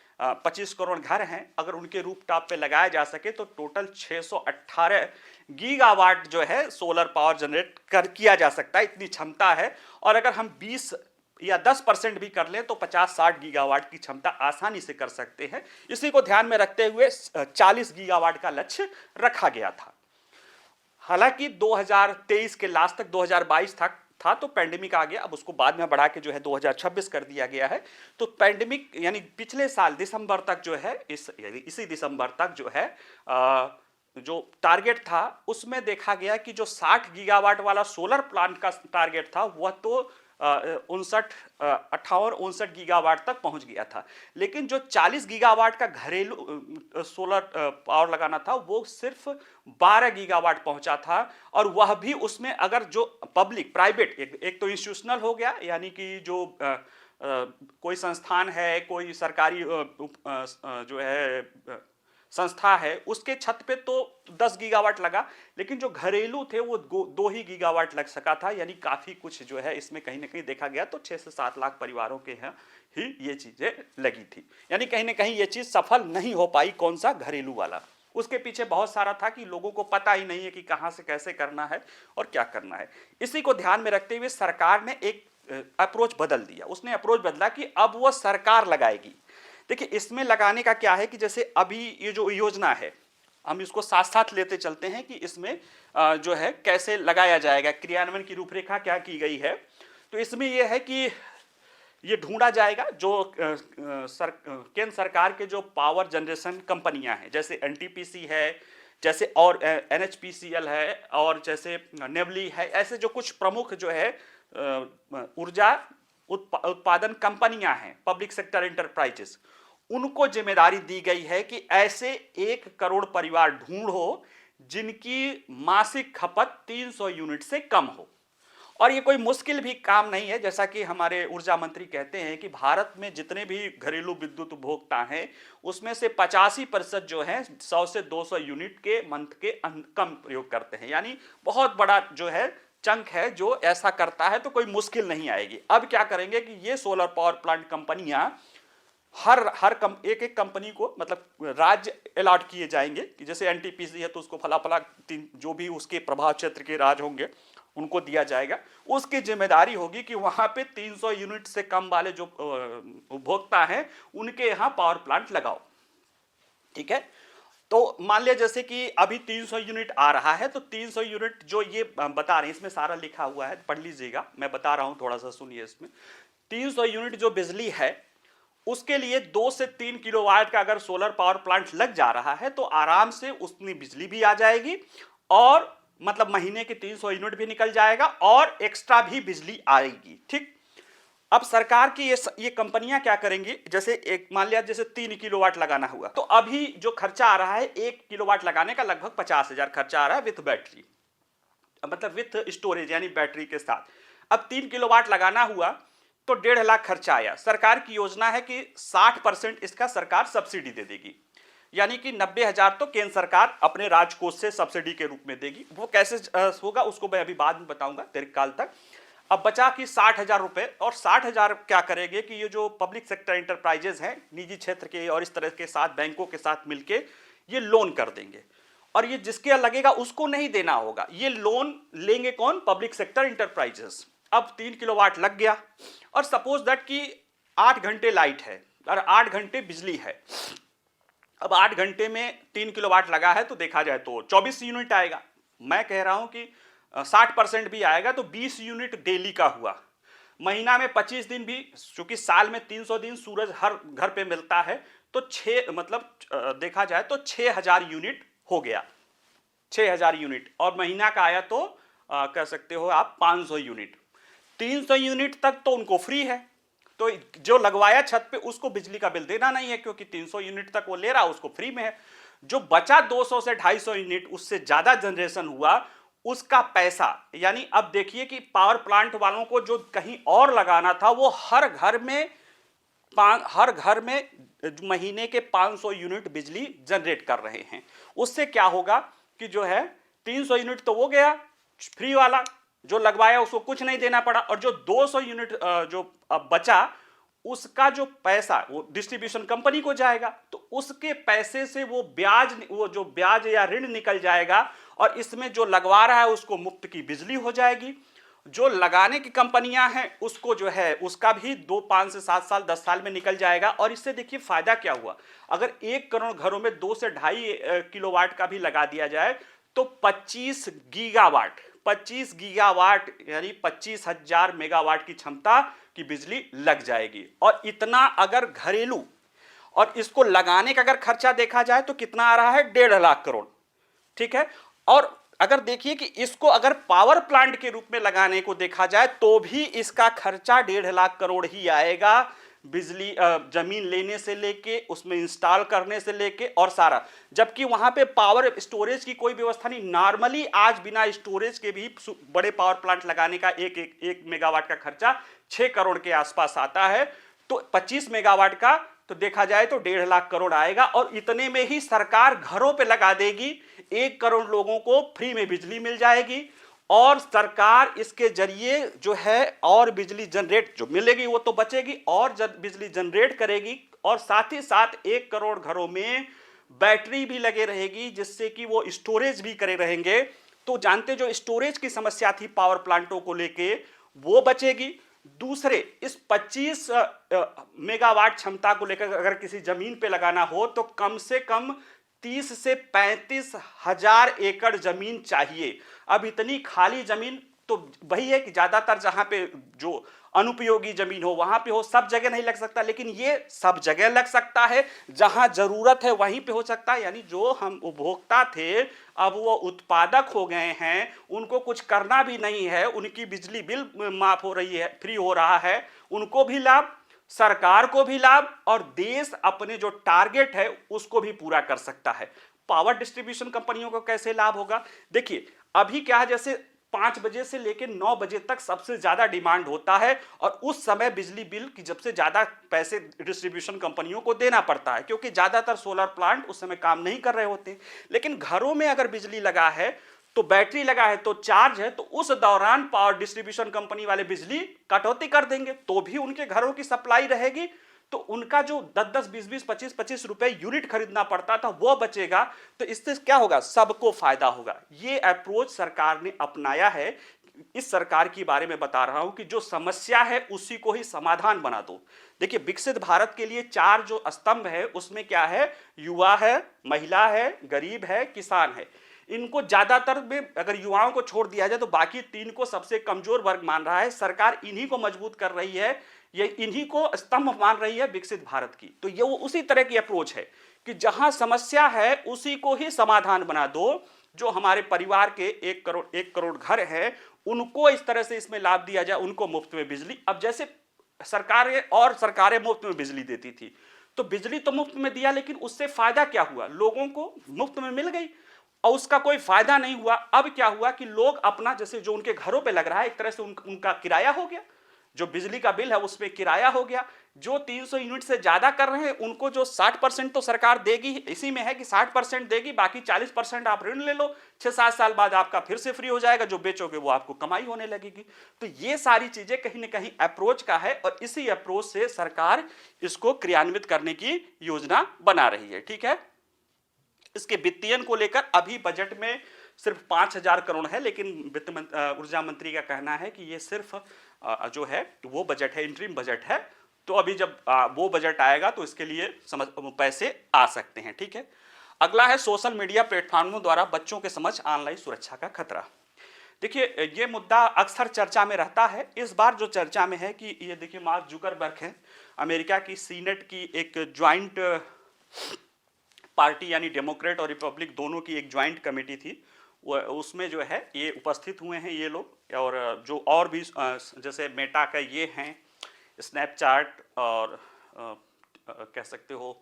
25 करोड़ घर हैं, अगर उनके रूफटॉप पे लगाया जा सके तो टोटल 618 गीगावाट जो है सोलर पावर जनरेट किया जा सकता है, इतनी क्षमता है। और अगर हम 20 या 10% भी कर लें तो 50-60 गीगावाट की क्षमता आसानी से कर सकते हैं। इसी को ध्यान में रखते हुए 40 गीगावाट का लक्ष्य रखा गया था। हालांकि 2023 के लास्ट तक 2022 तक था तो पैंडेमिक आ गया, अब उसको बाद में बढ़ा के जो है 2026 कर दिया गया है। तो पैंडेमिक यानी पिछले साल दिसंबर तक जो है इसी दिसंबर तक जो है जो टारगेट था उसमें देखा गया कि जो 60 गीगावाट वाला सोलर प्लांट का टारगेट था वह तो 59 गीगावाट तक पहुंच गया था, लेकिन जो 40 गीगावाट का घरेलू सोलर पावर लगाना था वो सिर्फ 12 गीगावाट पहुंचा था। और वह भी उसमें अगर जो पब्लिक प्राइवेट, एक तो इंस्टीट्यूशनल हो गया, यानी कि जो कोई संस्थान है, कोई सरकारी जो है संस्था है, उसके छत पे तो 10 गीगावाट लगा, लेकिन जो घरेलू थे वो 2 ही गीगावाट लग सका था। यानी काफी कुछ जो है इसमें कहीं ना कहीं देखा गया तो 6 से 7 लाख परिवारों के यहाँ ही ये चीजें लगी थी। यानी कहीं ना कहीं ये चीज सफल नहीं हो पाई। कौन सा? घरेलू वाला। उसके पीछे बहुत सारा था कि लोगों को पता ही नहीं है कि कहाँ से कैसे करना है और क्या करना है। इसी को ध्यान में रखते हुए सरकार ने एक अप्रोच बदल दिया। उसने अप्रोच बदला कि अब वो सरकार लगाएगी। देखिए इसमें लगाने का क्या है कि जैसे अभी ये जो योजना है हम इसको साथ साथ लेते चलते हैं कि इसमें जो है कैसे लगाया जाएगा, क्रियान्वयन की रूपरेखा क्या की गई है। तो इसमें यह है कि ये ढूंढा जाएगा जो केंद्र सरकार के जो पावर जनरेशन कंपनियां हैं, जैसे एनटीपीसी है, जैसे और एनएचपीसीएल है, और जैसे नेवली है, ऐसे जो कुछ प्रमुख जो है ऊर्जा उत्पादन कंपनियां हैं, पब्लिक सेक्टर एंटरप्राइजेस, उनको जिम्मेदारी दी गई है कि ऐसे 1 करोड़ परिवार ढूंढो जिनकी मासिक खपत 300 यूनिट से कम हो। और ये कोई मुश्किल भी काम नहीं है। जैसा कि हमारे ऊर्जा मंत्री कहते हैं कि भारत में जितने भी घरेलू विद्युत उपभोक्ता हैं उसमें से 85% जो है 100 से 200 यूनिट के मंथ के कम प्रयोग करते हैं। यानी बहुत बड़ा जो है चंक है जो ऐसा करता है, तो कोई मुश्किल नहीं आएगी। अब क्या करेंगे कि ये सोलर पावर प्लांट कंपनियां एक एक कंपनी को मतलब राज्य अलॉट किए जाएंगे कि जैसे एनटीपीसी है तो उसको फला फला जो भी उसके प्रभाव क्षेत्र के राज्य होंगे उनको दिया जाएगा। उसकी जिम्मेदारी होगी कि वहां पे 300 यूनिट से कम वाले जो उपभोक्ता हैं उनके यहाँ पावर प्लांट लगाओ। ठीक है, तो मान लिया जैसे कि अभी 300 यूनिट आ रहा है, तो 300 यूनिट जो ये बता रहे हैं इसमें सारा लिखा हुआ है, पढ़ लीजिएगा, मैं बता रहा हूं, थोड़ा सा सुनिए। इसमें 300 यूनिट जो बिजली है उसके लिए 2 से 3 किलोवाट का अगर सोलर पावर प्लांट लग जा रहा है तो आराम से उतनी बिजली भी आ जाएगी और मतलब महीने के 300 यूनिट भी निकल जाएगा और एक्स्ट्रा भी बिजली आएगी। ठीक, अब सरकार की ये कंपनियां क्या करेंगी, जैसे एक मान लिया जैसे 3 किलोवाट लगाना हुआ, तो अभी जो खर्चा आ रहा है 1 किलोवाट लगाने का लगभग 50,000 खर्चा आ रहा है विथ बैटरी, मतलब विथ स्टोरेज यानी बैटरी के साथ। अब 3 किलोवाट लगाना हुआ तो 1.5 लाख खर्चा आया। सरकार की योजना है कि 60% इसका सरकार सब्सिडी दे देगी, यानी कि 90,000 तो केंद्र सरकार अपने राजकोष से सब्सिडी के रूप में देगी। वो कैसे होगा उसको मैं अभी बाद में बताऊंगा दीर्घकाल तक। अब बचा कि 60,000 रुपए, और 60,000 क्या करेंगे कि ये जो पब्लिक सेक्टर एंटरप्राइजेज हैं निजी क्षेत्र के और इस तरह के साथ बैंकों के साथ मिलके ये लोन कर देंगे और ये जिसके लगेगा उसको नहीं देना होगा। ये लोन लेंगे कौन? Public sector enterprises. अब 3 किलोवाट लग गया और सपोज दैट कि 8 घंटे लाइट है और 8 घंटे बिजली है। अब 8 घंटे में 3 किलोवाट लगा है तो देखा जाए तो 24 यूनिट आएगा। मैं कह रहा हूं कि 60% भी आएगा तो 20 यूनिट डेली का हुआ। महीना में 25 दिन भी, चूंकि साल में 300 दिन सूरज हर घर पे मिलता है, तो 6 मतलब देखा जाए तो 6000 यूनिट हो गया। 6000 यूनिट और महीना का आया तो कह सकते हो आप 500 यूनिट। 300 यूनिट तक तो उनको फ्री है, तो जो लगवाया छत पे उसको बिजली का बिल देना नहीं है, क्योंकि 300 यूनिट तक वो ले रहा, उसको फ्री में है। जो बचा 200 से 250 यूनिट, उससे ज्यादा जनरेशन हुआ, उसका पैसा, यानी अब देखिए कि पावर प्लांट वालों को जो कहीं और लगाना था वो हर घर में महीने के 500 यूनिट बिजली जनरेट कर रहे हैं। उससे क्या होगा कि जो है 300 यूनिट तो वो गया फ्री वाला, जो लगवाया उसको कुछ नहीं देना पड़ा, और जो 200 यूनिट जो बचा उसका जो पैसा वो डिस्ट्रीब्यूशन कंपनी को जाएगा, तो उसके पैसे से वो जो ब्याज या ऋण निकल जाएगा, और इसमें जो लगवा रहा है उसको मुफ्त की बिजली हो जाएगी। जो लगाने की कंपनियां हैं उसको जो है उसका भी 2, 5 से 7 साल 10 साल में निकल जाएगा। और इससे देखिए फायदा क्या हुआ, अगर 1 करोड़ घरों में 2 से 2.5 किलोवाट का भी लगा दिया जाए तो 25 गीगावाट यानी 25,000 मेगावाट की क्षमता की बिजली लग जाएगी। और इतना अगर घरेलू, और इसको लगाने का अगर खर्चा देखा जाए तो कितना आ रहा है? 1.5 लाख करोड़। ठीक है। और अगर देखिए कि इसको अगर पावर प्लांट के रूप में लगाने को देखा जाए तो भी इसका खर्चा 1.5 लाख करोड़ ही आएगा। बिजली जमीन लेने से लेके उसमें इंस्टॉल करने से लेके और सारा, जबकि वहां पे पावर स्टोरेज की कोई व्यवस्था नहीं। नॉर्मली आज बिना स्टोरेज के भी बड़े पावर प्लांट लगाने का एक मेगावाट का खर्चा 6 करोड़ के आसपास आता है, तो 25 मेगावाट का तो देखा जाए तो 1.5 लाख करोड़ आएगा। और इतने में ही सरकार घरों पे लगा देगी, 1 करोड़ लोगों को फ्री में बिजली मिल जाएगी, और सरकार इसके जरिए जो है और बिजली जनरेट जो मिलेगी वो तो बचेगी, और बिजली जनरेट करेगी, और साथ ही साथ 1 करोड़ घरों में बैटरी भी लगे रहेगी, जिससे कि वो स्टोरेज भी करे रहेंगे। तो जानते जो स्टोरेज की समस्या थी पावर प्लांटों को लेके, वो बचेगी। दूसरे, इस 25 मेगावाट क्षमता को लेकर अगर किसी जमीन पे लगाना हो तो कम से कम 30 से 35 हजार एकड़ जमीन चाहिए। अब इतनी खाली जमीन तो वही है कि ज्यादातर जहां पे जो अनुपयोगी जमीन हो वहां पे हो, सब जगह नहीं लग सकता, लेकिन ये सब जगह लग सकता है, जहां जरूरत है वहीं पे हो सकता है। यानी जो हम उपभोक्ता थे अब वो उत्पादक हो गए हैं, उनको कुछ करना भी नहीं है, उनकी बिजली बिल माफ हो रही है, फ्री हो रहा है, उनको भी लाभ, सरकार को भी लाभ, और देश अपने जो टारगेट है उसको भी पूरा कर सकता है। पावर डिस्ट्रीब्यूशन कंपनियों को कैसे लाभ होगा? देखिए अभी क्या है, जैसे 5 बजे से लेकर 9 बजे तक सबसे ज्यादा डिमांड होता है, और उस समय बिजली बिल की जब से ज्यादा पैसे डिस्ट्रीब्यूशन कंपनियों को देना पड़ता है, क्योंकि ज्यादातर सोलर प्लांट उस समय काम नहीं कर रहे होते। लेकिन घरों में अगर बिजली लगा है तो बैटरी लगा है तो चार्ज है, तो उस दौरान पावर डिस्ट्रीब्यूशन कंपनी वाले बिजली कटौती कर देंगे, तो भी उनके घरों की सप्लाई रहेगी, तो उनका जो 10-10, 20-20, 25-25 रुपए यूनिट खरीदना पड़ता था वो बचेगा। तो इससे क्या होगा? सबको फायदा होगा। ये अप्रोच सरकार ने अपनाया है। इस सरकार के बारे में बता रहा हूं कि जो समस्या है उसी को ही समाधान बना दो। देखिए विकसित भारत के लिए 4 जो स्तंभ है उसमें क्या है? युवा है, महिला है, गरीब है, किसान है। इनको ज्यादातर में अगर युवाओं को छोड़ दिया जाए तो बाकी 3 को सबसे कमजोर वर्ग मान रहा है। सरकार इन्हीं को मजबूत कर रही है, ये इन्हीं को स्तंभ मान रही है विकसित भारत की। तो ये वो उसी तरह की अप्रोच है कि जहां समस्या है उसी को ही समाधान बना दो। जो हमारे परिवार के 1 करोड़ घर है उनको इस तरह से इसमें लाभ दिया जाए, उनको मुफ्त में बिजली। अब जैसे सरकारें मुफ्त में बिजली देती थी, तो बिजली तो मुफ्त में दिया, लेकिन उससे फायदा क्या हुआ? लोगों को मुफ्त में मिल गई और उसका कोई फायदा नहीं हुआ। अब क्या हुआ कि लोग अपना, जैसे जो उनके घरों पे लग रहा है, एक तरह से उनका किराया हो गया, जो बिजली का बिल है उस पे किराया हो गया। जो 300 यूनिट से ज्यादा कर रहे हैं उनको जो 60% तो सरकार देगी, इसी में है कि 60% देगी, बाकी 40% आप ऋण ले लो, 6-7 साल बाद आपका फिर से फ्री हो जाएगा, जो बेचोगे वो आपको कमाई होने लगेगी। तो ये सारी चीजें कहीं ना कहीं अप्रोच का है, और इसी अप्रोच से सरकार इसको क्रियान्वित करने की योजना बना रही है। ठीक है। इसके वित्तीयन को लेकर अभी बजट में सिर्फ 5,000 करोड़ है, लेकिन ऊर्जा मंत्री का कहना है कि ये सिर्फ जो है वो बजट है, इंटरिम बजट है। तो अभी जब वो बजट आएगा तो इसके लिए पैसे आ सकते हैं। ठीक है, अगला है सोशल मीडिया प्लेटफॉर्मों द्वारा बच्चों के समझ ऑनलाइन सुरक्षा का खतरा। देखिए, ये मुद्दा अक्सर चर्चा में रहता है। इस बार जो चर्चा में है कि ये देखिए, मार्क जुकरबर्ग है, अमेरिका की सीनेट की एक ज्वाइंट पार्टी यानी डेमोक्रेट और रिपब्लिक दोनों की एक ज्वाइंट कमेटी थी, उसमें जो है ये उपस्थित हुए हैं ये लोग, और जो और भी जैसे मेटा का ये हैं, स्नैपचैट और कह सकते हो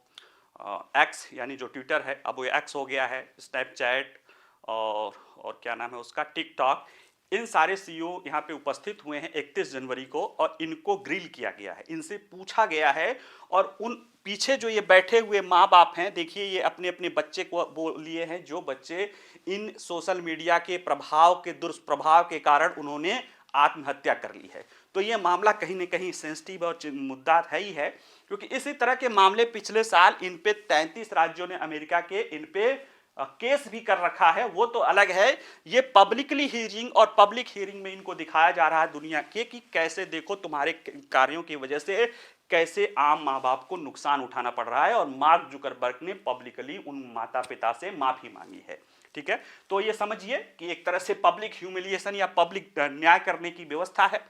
एक्स यानी जो ट्विटर है, अब वो एक्स हो गया है, स्नैपचैट और क्या नाम है उसका, टिकटॉक, इन सारे सीईओ यहाँ पे उपस्थित हुए हैं 31 जनवरी को, और इनको ग्रिल किया गया है, इनसे पूछा गया है। और उन पीछे जो ये बैठे हुए माँ बाप हैं, देखिए ये अपने अपने बच्चे को वो लिए हैं, जो बच्चे इन सोशल मीडिया के प्रभाव के दुष्प्रभाव के कारण उन्होंने आत्महत्या कर ली है। तो ये मामला कहीं ना कहीं सेंसिटिव और मुद्दा है ही है, क्योंकि इसी तरह के मामले पिछले साल इन पे 33 राज्यों ने अमेरिका के इन पे केस भी कर रखा है, वो तो अलग है। ये पब्लिकली हियरिंग और पब्लिक हियरिंग में इनको दिखाया जा रहा है दुनिया के कि कैसे देखो तुम्हारे कार्यों की वजह से कैसे आम माँ बाप को नुकसान उठाना पड़ रहा है, और मार्क जुकरबर्ग ने पब्लिकली उन माता पिता से माफी मांगी है। ठीक है, तो ये समझिए कि एक तरह से पब्लिक ह्यूमिलिएशन या पब्लिक न्याय करने की व्यवस्था है।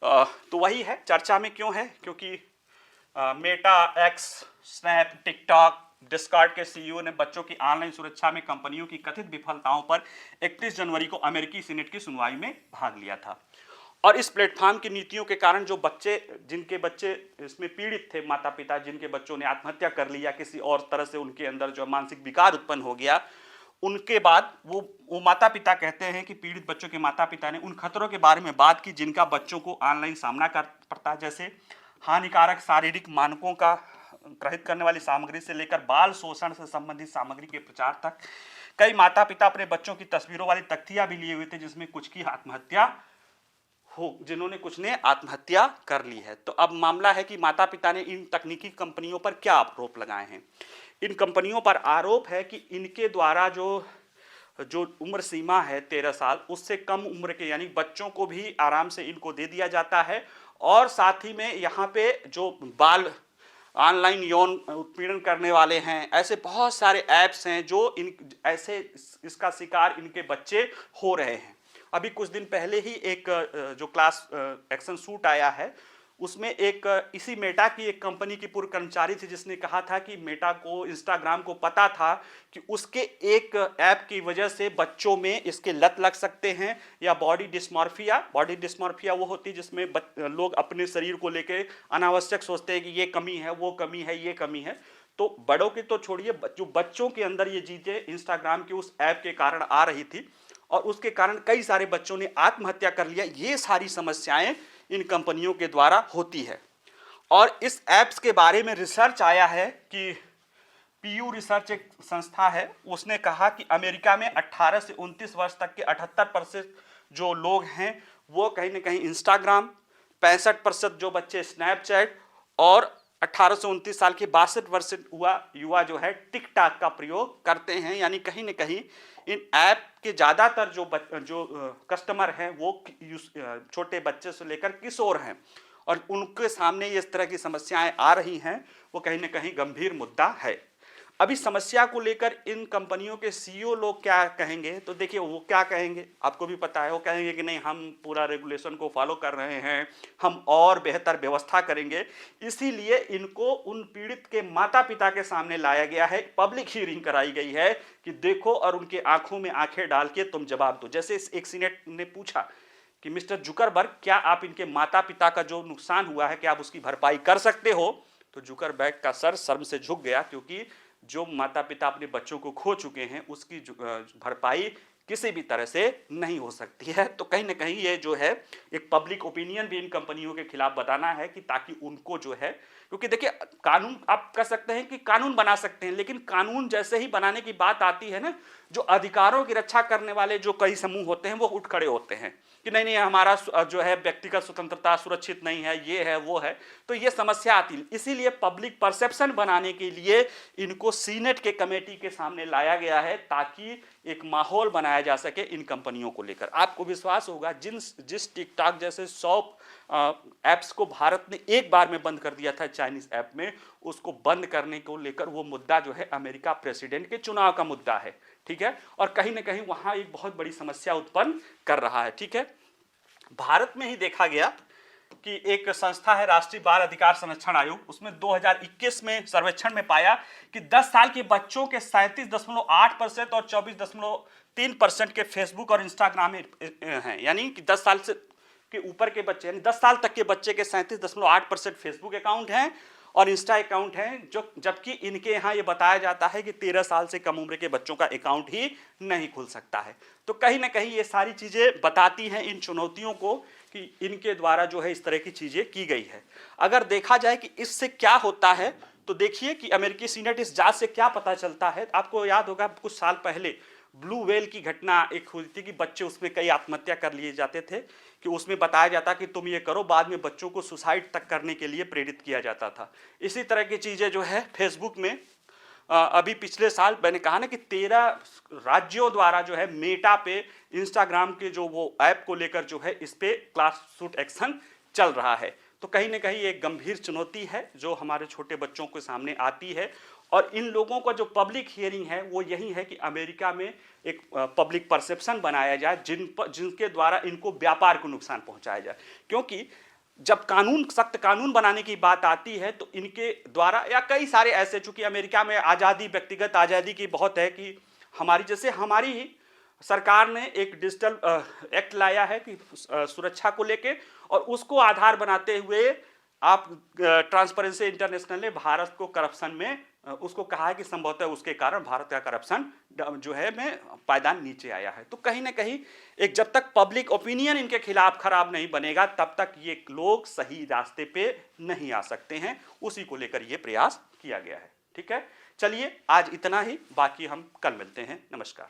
तो वही है, चर्चा में क्यों है, क्योंकि Meta, x, snap, TikTok, Discord के सीईओ ने बच्चों की ऑनलाइन सुरक्षा में कंपनियों की कथित विफलताओं पर 31 जनवरी को अमेरिकी सीनेट की सुनवाई में भाग लिया था। और इस प्लेटफॉर्म की नीतियों के कारण जो बच्चे, जिनके बच्चे इसमें पीड़ित थे, माता पिता जिनके बच्चों ने आत्महत्या कर ली या किसी और तरह से उनके अंदर जो मानसिक विकार उत्पन्न हो गया, उनके बाद वो माता पिता कहते हैं कि पीड़ित बच्चों के माता पिता ने उन खतरों के बारे में बात की जिनका बच्चों को ऑनलाइन सामना कर पड़ता है, जैसे हानिकारक शारीरिक मानकों का ग्रहित करने वाली सामग्री से लेकर बाल शोषण से संबंधित सामग्री के प्रचार तक। कई माता पिता अपने बच्चों की तस्वीरों वाली तख्तियां भी लिए हुए थे जिसमें कुछ की आत्महत्या हो, जिन्होंने कुछ ने आत्महत्या कर ली है। तो अब मामला है कि माता पिता ने इन तकनीकी कंपनियों पर क्या आरोप लगाए हैं। इन कंपनियों पर आरोप है कि इनके द्वारा जो उम्र सीमा है 13 साल, उससे कम उम्र के यानी बच्चों को भी आराम से इनको दे दिया जाता है, और साथ ही में यहाँ पे जो बाल ऑनलाइन यौन उत्पीड़न करने वाले हैं, ऐसे बहुत सारे ऐप्स हैं जो इसका शिकार इनके बच्चे हो रहे हैं। अभी कुछ दिन पहले ही एक जो क्लास एक्शन सूट आया है, उसमें एक इसी मेटा की एक कंपनी की पूर्व कर्मचारी थी जिसने कहा था कि मेटा को, इंस्टाग्राम को पता था कि उसके एक ऐप की वजह से बच्चों में इसके लत लग सकते हैं, या बॉडी डिस्मॉर्फिया वो होती है जिसमें लोग अपने शरीर को लेके अनावश्यक सोचते हैं कि ये कमी है, वो कमी है, ये कमी है। तो बड़ों के तो छोड़िए, जो बच्चों के अंदर ये चीजें इंस्टाग्राम की उस ऐप के कारण आ रही थी, और उसके कारण कई सारे बच्चों ने आत्महत्या कर लिया। ये सारी समस्याएं इन कंपनियों के द्वारा होती है। और इस ऐप्स के बारे में रिसर्च आया है कि पीयू रिसर्च एक संस्था है, उसने कहा कि अमेरिका में 18 से 29 वर्ष तक के 78% जो लोग हैं वो कहीं ना कहीं इंस्टाग्राम, 65% जो बच्चे स्नैपचैट, और 18 से 29 साल के 62% युवा जो है टिकटॉक का प्रयोग करते हैं। यानी कहीं ना कहीं इन ऐप के ज़्यादातर जो कस्टमर हैं वो छोटे बच्चे से लेकर किशोर हैं, और उनके सामने इस तरह की समस्याएं आ रही हैं, वो कहीं ना कहीं गंभीर मुद्दा है। अभी समस्या को लेकर इन कंपनियों के सीईओ लोग क्या कहेंगे, तो देखिए वो क्या कहेंगे, आपको भी पता है, वो कहेंगे कि नहीं, हम पूरा रेगुलेशन को फॉलो कर रहे हैं, हम और बेहतर व्यवस्था करेंगे। इसीलिए इनको उन पीड़ित के माता पिता के सामने लाया गया है, पब्लिक हियरिंग कराई गई है कि देखो, और उनके आंखों में आंखें डाल के तुम जवाब दो। जैसे एक सीनेट ने पूछा कि मिस्टर जुकरबर्ग, क्या आप इनके माता पिता का जो नुकसान हुआ है, क्या आप उसकी भरपाई कर सकते हो? तो जुकरबर्ग का सर शर्म से झुक गया, क्योंकि जो माता पिता अपने बच्चों को खो चुके हैं उसकी भरपाई किसी भी तरह से नहीं हो सकती है। तो कहीं ना कहीं ये जो है एक पब्लिक ओपिनियन भी इन कंपनियों के खिलाफ बताना है, कि ताकि उनको जो है, क्योंकि देखिए कानून आप कर सकते हैं कि कानून बना सकते हैं, लेकिन कानून जैसे ही बनाने की बात आती है ना, जो अधिकारों की रक्षा करने वाले जो कई समूह होते हैं वो उठ खड़े होते हैं। कि नहीं नहीं हमारा जो है व्यक्तिगत स्वतंत्रता सुरक्षित नहीं है, ये है वो है, तो ये समस्या आती। इसीलिए पब्लिक परसेप्शन बनाने के लिए इनको सीनेट के कमेटी के सामने लाया गया है, ताकि एक माहौल बनाया जा सके इन कंपनियों को लेकर। आपको विश्वास होगा जिस टिकटॉक जैसे 100 ऐप्स को भारत ने एक बार में बंद कर दिया था चाइनीज ऐप में, उसको बंद करने को लेकर वो मुद्दा जो है अमेरिका प्रेसिडेंट के चुनाव का मुद्दा है, ठीक है, और कहीं ना कहीं वहां एक बहुत बड़ी समस्या उत्पन्न कर रहा है, ठीक है। भारत में ही देखा गया कि एक संस्था है राष्ट्रीय बाल अधिकार संरक्षण आयोग, उसमें 2021 में सर्वेक्षण में पाया कि 10 साल के बच्चों के 37.8% और 24.3% के फेसबुक और इंस्टाग्राम में हैं, यानी कि 10 साल से के ऊपर के बच्चे, यानी 10 साल तक के बच्चे के 37.8% फेसबुक अकाउंट हैं और इंस्टा अकाउंट हैं, जो जबकि इनके यहाँ ये बताया जाता है कि 13 साल से कम उम्र के बच्चों का अकाउंट ही नहीं खुल सकता है। तो कहीं ना कहीं ये सारी चीज़ें बताती हैं इन चुनौतियों को कि इनके द्वारा जो है इस तरह की चीज़ें की गई है। अगर देखा जाए कि इससे क्या होता है, तो देखिए कि अमेरिकी सीनेट इस जांच से क्या पता चलता है। आपको याद होगा कुछ साल पहले ब्लू व्हेल की घटना एक हुई थी कि बच्चे उसमें कई आत्महत्या कर लिए जाते थे, कि उसमें बताया जाता कि तुम ये करो, बाद में बच्चों को सुसाइड तक करने के लिए प्रेरित किया जाता था। इसी तरह की चीज़ें जो है फेसबुक में अभी पिछले साल मैंने कहा ना कि 13 राज्यों द्वारा जो है मेटा पे इंस्टाग्राम के जो वो ऐप को लेकर जो है इस पे क्लास सूट एक्शन चल रहा है। तो कहीं ना कहीं एक गंभीर चुनौती है जो हमारे छोटे बच्चों के सामने आती है, और इन लोगों का जो पब्लिक हियरिंग है वो यही है कि अमेरिका में एक पब्लिक परसेप्शन बनाया जाए जिनके द्वारा इनको व्यापार को नुकसान पहुंचाया जाए। क्योंकि जब सख्त कानून बनाने की बात आती है तो इनके द्वारा या कई सारे ऐसे, चूंकि अमेरिका में आज़ादी, व्यक्तिगत आज़ादी की बहुत है कि हमारी ही सरकार ने एक डिजिटल एक्ट लाया है कि सुरक्षा को लेके, और उसको आधार बनाते हुए आप ट्रांसपेरेंसी इंटरनेशनल ने भारत को करप्शन में उसको कहा है कि संभवतः उसके कारण भारत का करप्शन जो है में पायदान नीचे आया है। तो कहीं ना कहीं एक जब तक पब्लिक ओपिनियन इनके खिलाफ खराब नहीं बनेगा तब तक ये लोग सही रास्ते पे नहीं आ सकते हैं। उसी को लेकर ये प्रयास किया गया है, ठीक है। चलिए आज इतना ही, बाकी हम कल मिलते हैं। नमस्कार।